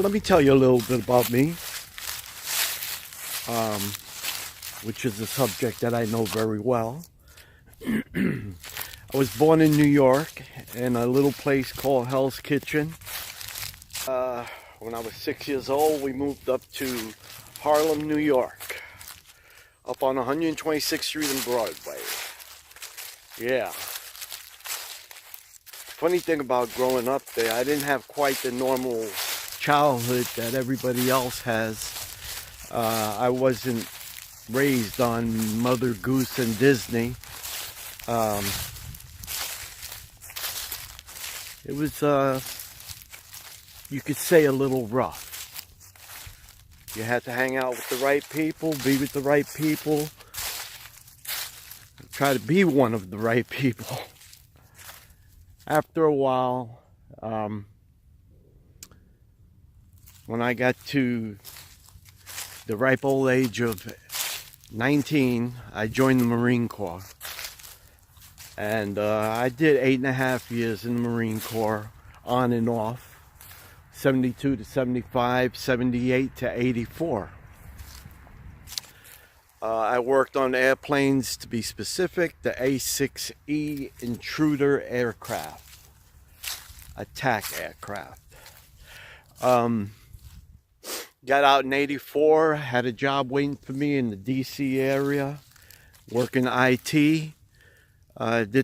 Let me tell you a little bit about me, which is a subject that I know very well. I was born in New York in a little place called Hell's Kitchen. When I was 6 years old, we moved up to Harlem, New York, up on 126th Street and Broadway. Yeah. Funny thing about growing up there, I didn't have quite the normal childhood that everybody else has. I wasn't raised on Mother Goose and Disney. It was, you could say, a little rough. You had to hang out with the right people, be with the right people, try to be one of the right people. After a while, when I got to the ripe old age of 19, I joined the Marine Corps. And I did 8.5 years in the Marine Corps, on and off, 72 to 75, 78 to 84. I worked on airplanes, to be specific, the A6E Intruder aircraft, attack aircraft. Got out in 84, had a job waiting for me in the DC area, working IT. Did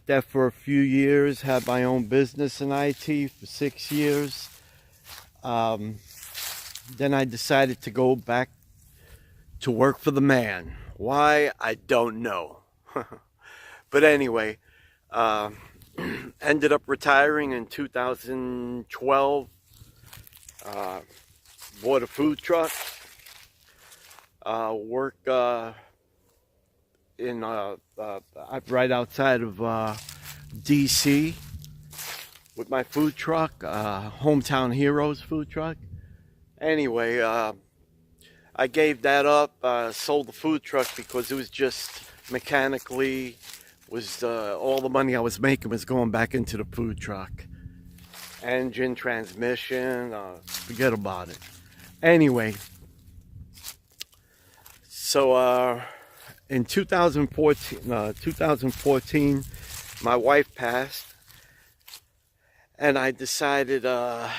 that for a few years, had my own business in IT for 6 years. Then I decided to go back to work for the man. Why? I don't know. But anyway, ended up retiring in 2012. Bought a food truck. Work in right outside of DC with my food truck, Hometown Heroes food truck. Anyway, I gave that up, sold the food truck because it was just mechanically, all the money I was making was going back into the food truck. Engine, transmission, forget about it. Anyway, so in 2014, my wife passed, and I decided well,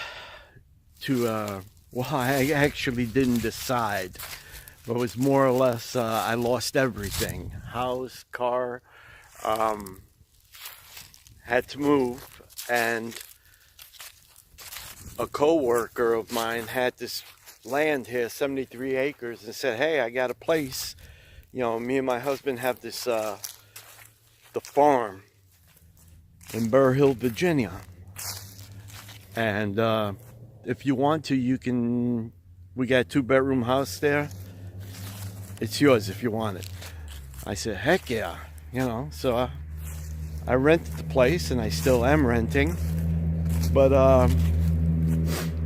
I actually didn't decide, but it was more or less, I lost everything. House, car, had to move, and a co-worker of mine had this land here, 73 acres, and said, hey, I got a place. You know, me and my husband have this, the farm in Burr Hill, Virginia. And if you want to, you can, we got a 2-bedroom house there. It's yours if you want it. I said, heck yeah, you know. So I rented the place, and I still am renting. But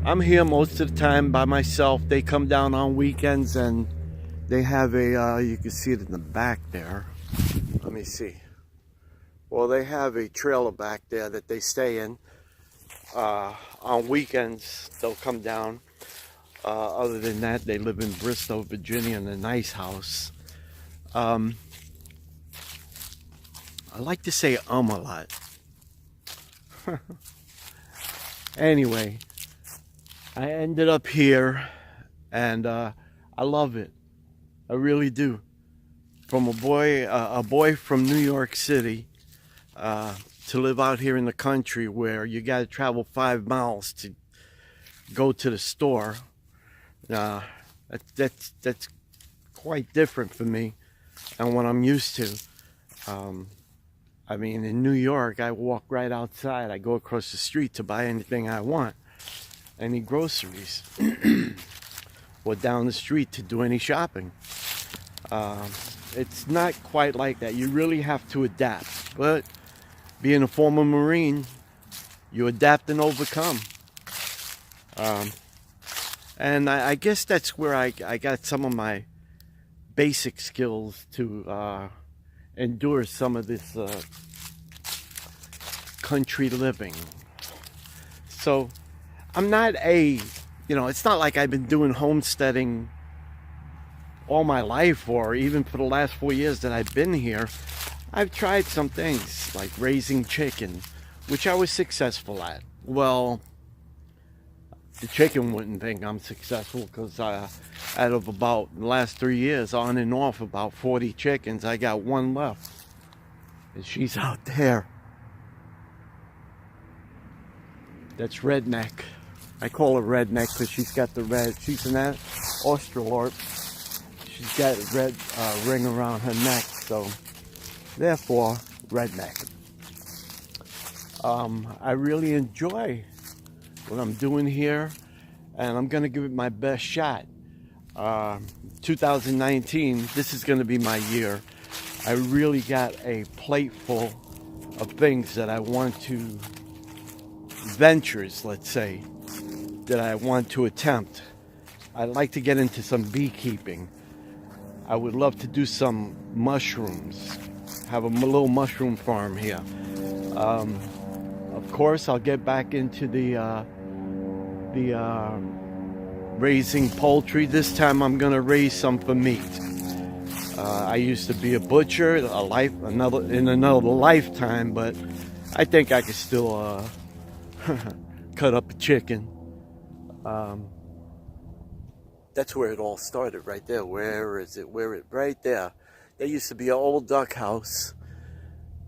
I'm here most of the time by myself. They come down on weekends, and they have a, you can see it in the back there. Let me see. Well, they have a trailer back there that they stay in. On weekends, they'll come down. Other than that, they live in Bristol, Virginia, in a nice house. I like to say a lot. Anyway, I ended up here, and I love it. I really do. From a boy from New York City, to live out here in the country where you got to travel 5 miles to go to the store. That's quite different for me and what I'm used to. I mean, in New York, I walk right outside. I go across the street to buy anything I want, any groceries, or down the street to do any shopping. It's not quite like that. You really have to adapt. But being a former Marine, you adapt and overcome. And I guess that's where I got some of my basic skills to endure some of this country living. So I'm not a you know, it's not like I've been doing homesteading all my life, or even for the last 4 years that I've been here. I've tried some things like raising chicken, which I was successful at. Well, the chicken wouldn't think I'm successful, because out of about the last 3 years, on and off about 40 chickens, I got one left. And she's out there. That's Redneck. I call her Redneck because she's got the red. She's an Australorp. She's got a red ring around her neck, so therefore Redneck. I really enjoy what I'm doing here, and I'm gonna give it my best shot. 2019, this is gonna be my year. I really got a plate full of things that I want to, ventures, let's say, that I want to attempt. I'd like to get into some beekeeping. I would love to do some mushrooms, have a little mushroom farm here. Of course, I'll get back into the raising poultry. This time I'm gonna raise some for meat. I used to be a butcher, in another lifetime, but I think I could still cut up a chicken. That's where it all started, right there. Where is it? Right there. There used to be an old duck house.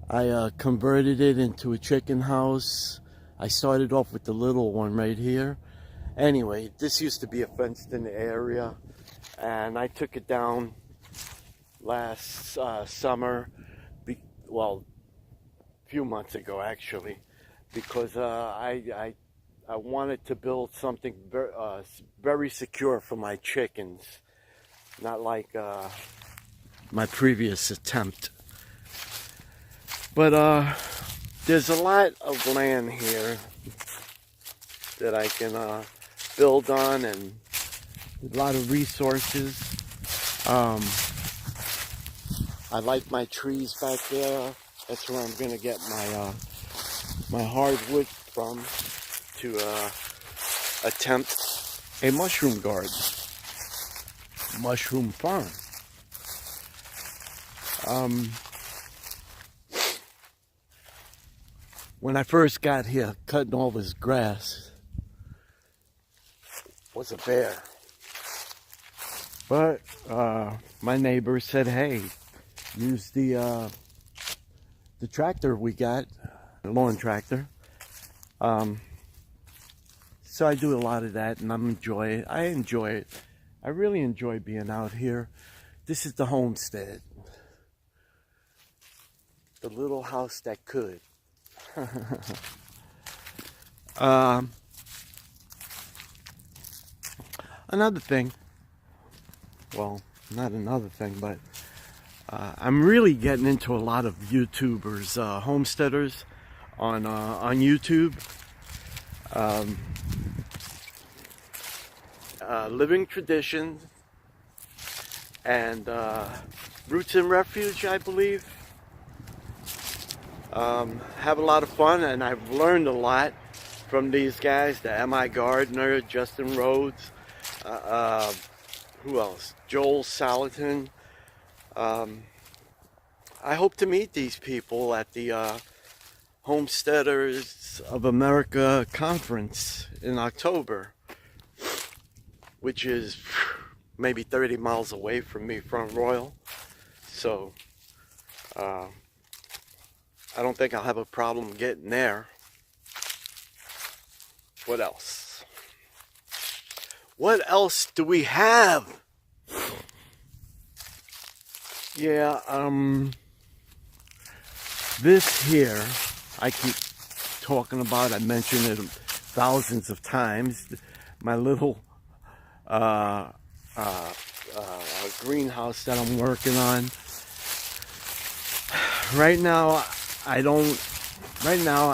I converted it into a chicken house. I started off with the little one right here. Anyway, this used to be a fenced-in area, and I took it down last summer. Well, a few months ago actually, because I wanted to build something very secure for my chickens, not like my previous attempt. But there's a lot of land here that I can build on, and a lot of resources. I like my trees back there. That's where I'm gonna get my hardwood from to attempt a mushroom garden, mushroom farm. When I first got here, cutting all this grass was a bear. But my neighbor said, hey, use the tractor we got, the lawn tractor. So I do a lot of that, and I enjoy it. I really enjoy being out here. This is the homestead. The little house that could. Another thing, well, not another thing, but I'm really getting into a lot of YouTubers, homesteaders on YouTube. Living Traditions and Roots and Refuge, I believe. Have a lot of fun, and I've learned a lot from these guys, the M.I. Gardner, Justin Rhodes, who else? Joel Salatin. I hope to meet these people at the Homesteaders of America conference in October, which is maybe 30 miles away from me, Front Royal. So I don't think I'll have a problem getting there. What else? What else do we have? Yeah, this here, I keep talking about, I mentioned it thousands of times, my little greenhouse that I'm working on. Right now,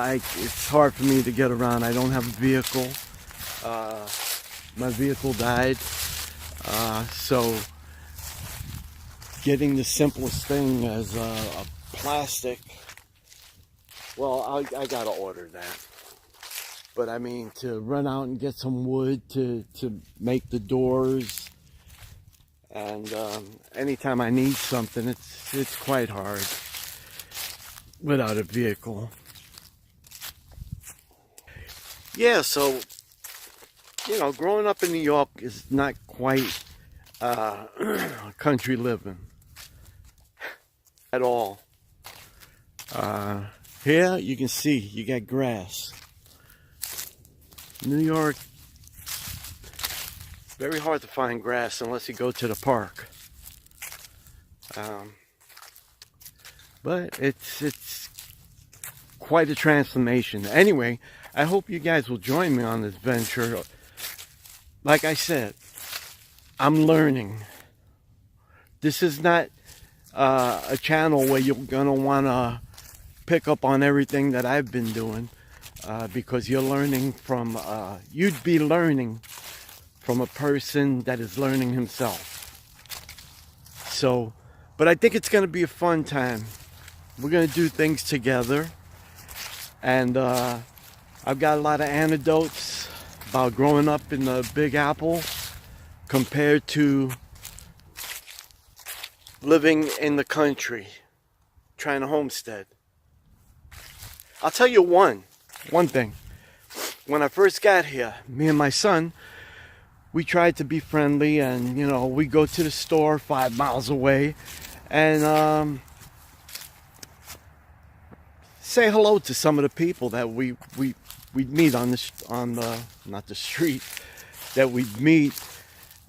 it's hard for me to get around. I don't have a vehicle. My vehicle died. So getting the simplest thing as a plastic, well, I gotta order that. But I mean, to run out and get some wood to make the doors, and anytime I need something, it's quite hard without a vehicle. Yeah, so, you know, growing up in New York is not quite country living at all. Here you can see you got grass. New York, very hard to find grass unless you go to the park. But it's quite a transformation. Anyway, I hope you guys will join me on this venture. Like I said, I'm learning. This is not a channel where you're gonna wanna pick up on everything that I've been doing, because you're learning from, you'd be learning from a person that is learning himself. So, but I think it's gonna be a fun time. We're gonna do things together, and I've got a lot of anecdotes about growing up in the Big Apple compared to living in the country, trying to homestead. I'll tell you one thing. When I first got here, me and my son, we tried to be friendly, and you know, we go to the store 5 miles away and say hello to some of the people that we'd meet on the not the street, that we'd meet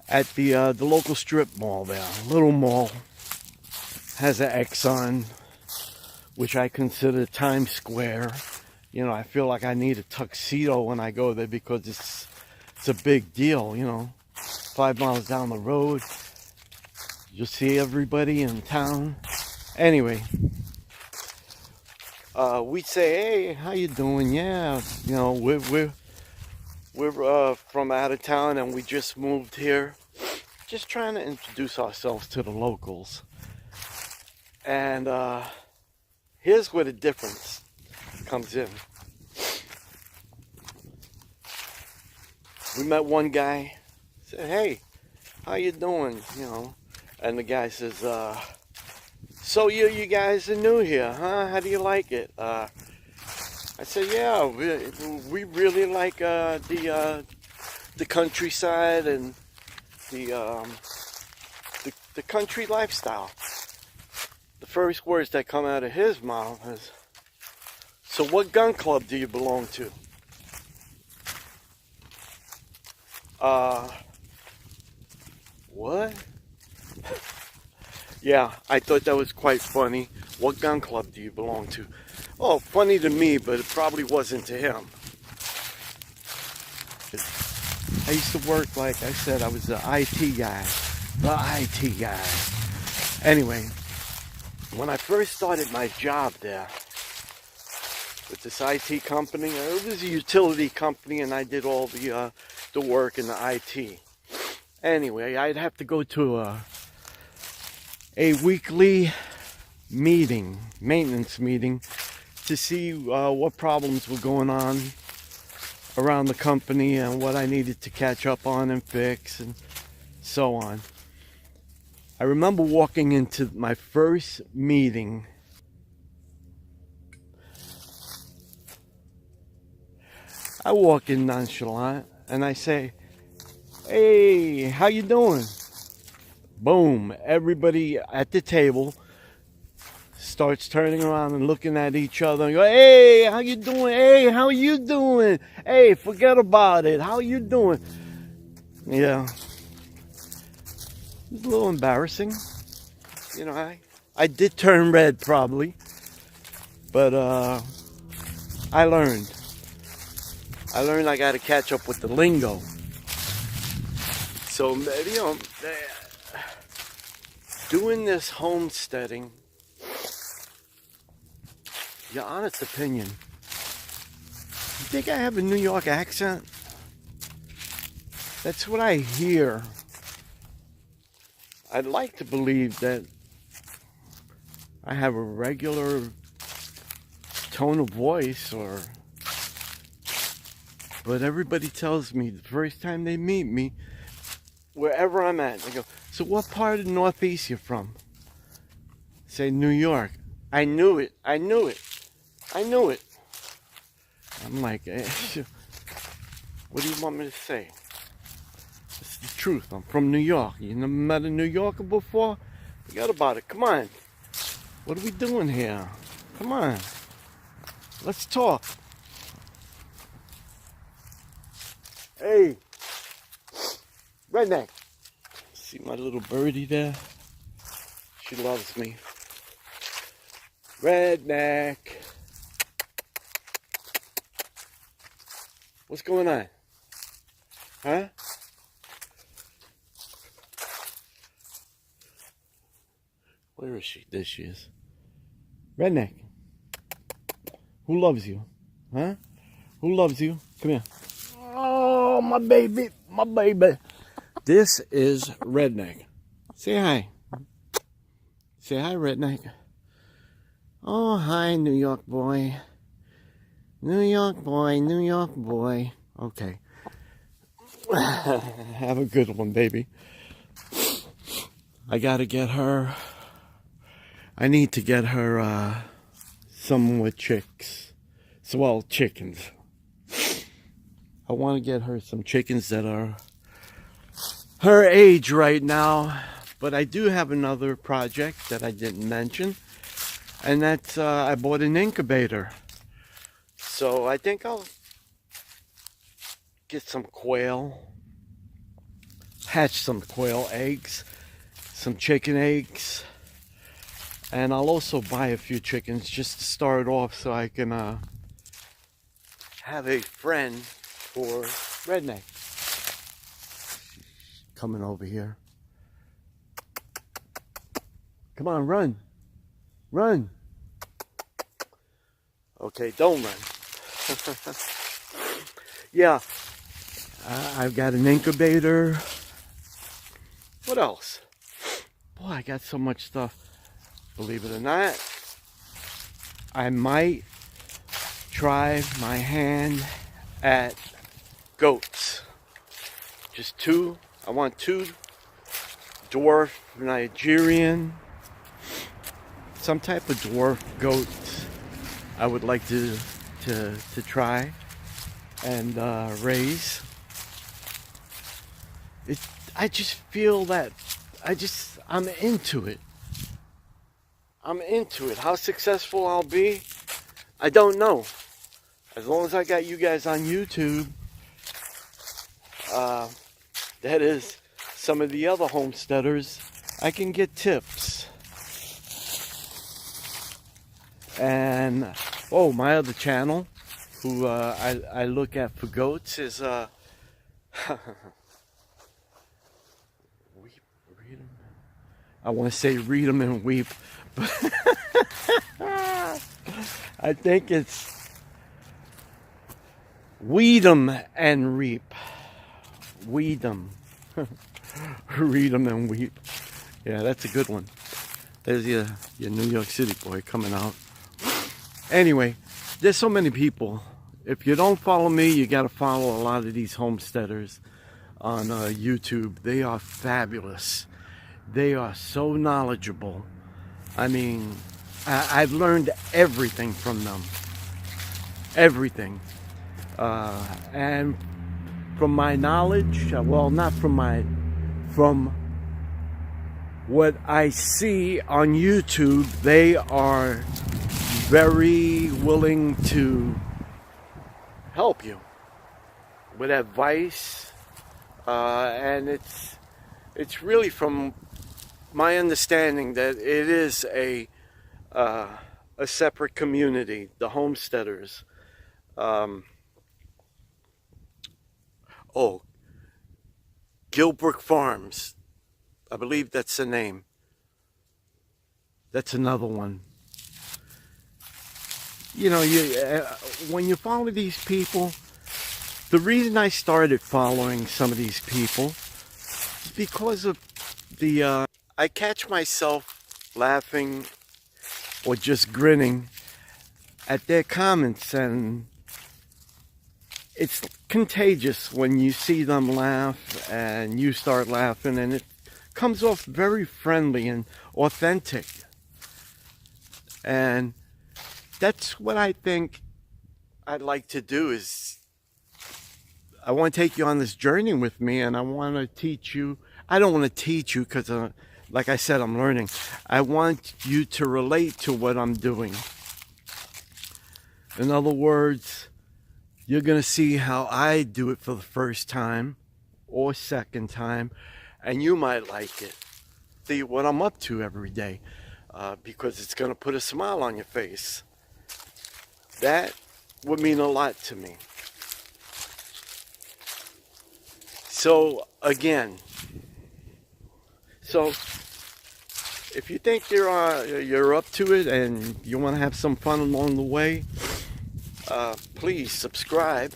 at the local strip mall there. Little mall, has an Exxon, which I consider Times Square. You know, I feel like I need a tuxedo when I go there because it's a big deal, you know. 5 miles down the road, you'll see everybody in town. Anyway, we'd say, hey, how you doing? Yeah, you know, we're from out of town and we just moved here. Just trying to introduce ourselves to the locals. And here's where the difference comes in. We met one guy, said, hey, how you doing? You know, and the guy says, so you guys are new here, huh? How do you like it? I said, yeah, we really like the countryside and the country lifestyle. The first words that come out of his mouth is, so what gun club do you belong to? What? Yeah, I thought that was quite funny. What gun club do you belong to? Oh, funny to me, but it probably wasn't to him. I used to work, like I said, I was the IT guy. The IT guy. Anyway, when I first started my job there with this IT company, it was a utility company, and I did all the work in the IT. Anyway, I'd have to go to a weekly meeting, maintenance meeting, to see what problems were going on around the company and what I needed to catch up on and fix and so on. I remember walking into my first meeting. I walk in nonchalant and I say, hey, how you doing? Boom, everybody at the table starts turning around and looking at each other and go, hey, how you doing? Hey, how you doing? Hey, forget about it. How you doing? Yeah. It was a little embarrassing. You know, I did turn red probably. But I learned. I got to catch up with the lingo. So, you know, doing this homesteading, your honest opinion, you think I have a New York accent? That's what I hear. I'd like to believe that I have a regular tone of voice, or But everybody tells me the first time they meet me, wherever I'm at, they go, so what part of the Northeast you from? Say New York. I knew it. I knew it. I knew it. I'm like, what do you want me to say? It's the truth. I'm from New York. You never met a New Yorker before? Forget about it. Come on. What are we doing here? Come on. Let's talk. Hey. Redneck. See my little birdie there? She loves me. Redneck. What's going on? Huh? Where is she? There she is. Redneck. Who loves you? Huh? Who loves you? Come here. Oh, my baby. My baby. This is Redneck. Say hi. Say hi, Redneck. Oh, hi, New York boy. New York boy, New York boy. Okay. Have a good one, baby. I gotta get her. I need to get her some more chicks. Well, chickens. I want to get her some chickens that are her age right now. But I do have another project that I didn't mention. And that's, I bought an incubator. So I think I'll get some quail. Hatch some quail eggs. Some chicken eggs. And I'll also buy a few chickens just to start off so I can have a friend for Redneck. She's coming over here. Come on, run. Run. Okay, don't run. Yeah, I've got an incubator. What else? Boy, I got so much stuff. Believe it or not, I might try my hand at goats. Just two. I want two dwarf Nigerian, some type of dwarf goats. I would like to try and raise. I just feel that I'm into it. I'm into it. How successful I'll be, I don't know. As long as I got you guys on YouTube, that is some of the other homesteaders, I can get tips. And, oh, my other channel, who I look at for goats is, I want to say read them and weep. I think it's weed 'em and reap. Weed 'em. Read 'em and weep. Yeah, that's a good one. There's your New York City boy coming out. Anyway, there's so many people. If you don't follow me, you got to follow a lot of these homesteaders on YouTube. They are fabulous. They are so knowledgeable. I mean, I've learned everything from them. Everything. And from my knowledge, well, not from what I see on YouTube, they are very willing to help you with advice. And it's really from my understanding that it is a separate community, the homesteaders. Gilbrook Farms, I believe that's the name. That's another one. You know, when you follow these people, the reason I started following some of these people is because of the I catch myself laughing or just grinning at their comments, and it's contagious when you see them laugh and you start laughing, and it comes off very friendly and authentic. And that's what I think I'd like to do. Is I want to take you on this journey with me, and I want to teach you. I don't want to teach you because like I said, I'm learning. I want you to relate to what I'm doing. In other words, you're going to see how I do it for the first time or second time, and you might like it. See what I'm up to every day, because it's going to put a smile on your face. That would mean a lot to me. So again, if you think you're up to it and you want to have some fun along the way, please subscribe.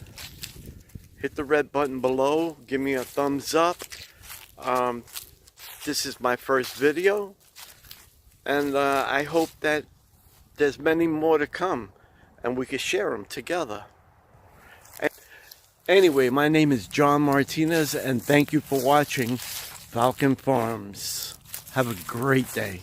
Hit the red button below. Give me a thumbs up. This is my first video, and I hope that there's many more to come, and we can share them together. Anyway, my name is John Martinez, and thank you for watching Falcon Farms. Have a great day.